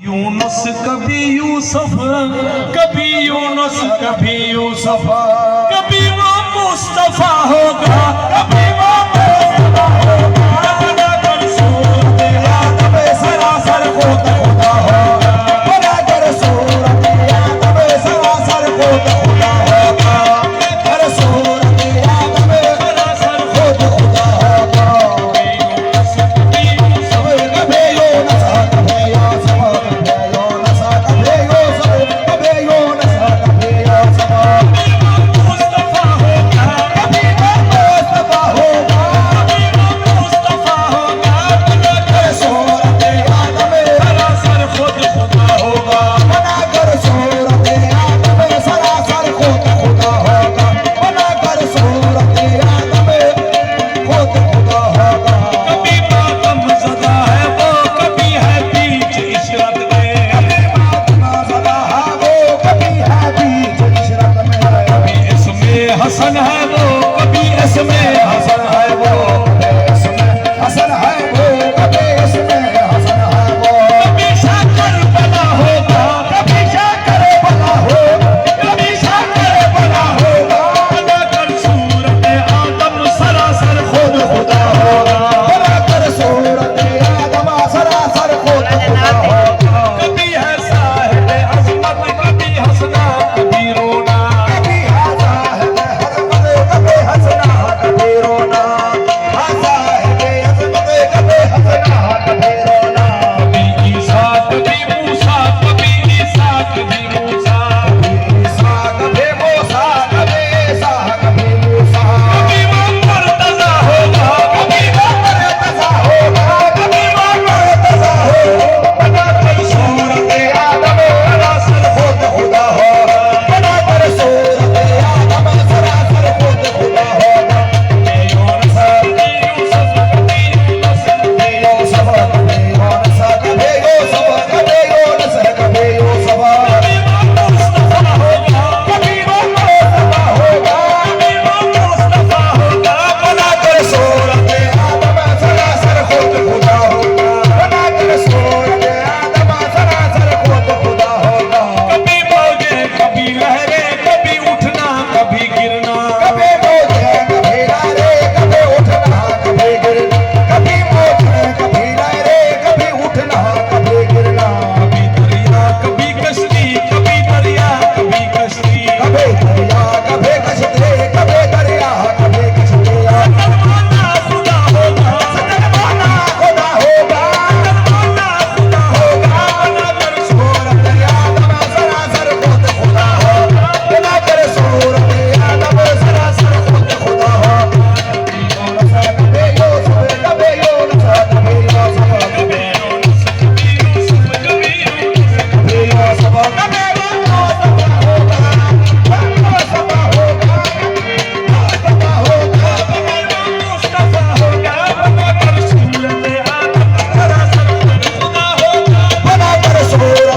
यूनुस कभी यूसुफ, कभी यूनुस कभी यूसुफ, कभी वो मुस्तफा होगा, कभी वो मुस्तफा होगा। बनाकर सूरत आदम सरासर खुद खुदा होगा, बनाकर सूरत आदम सरासर खुद खुदा होगा, बनाकर सूरत आदम सरासर खुद खुदा होगा। यूनुस कभी यूसुफ, कभी यूनुस कभी यूसुफ, हसन है वो कभी इसमें हसन है वो, इसमें हसन है वो, कभी इसमें हसन है वो। कभी शाकर बना होगा, कभी शाकर बना होगा, कभी शाकर बना होगा। बनाकर सूरत आदम सरासर खुद खुदा होगा, बनाकर सूरत आदम सरासर खुद खुदा होगा। कभी है साहिब अज़मत, कभी हंसना कभी रोना, बनाकर सूरत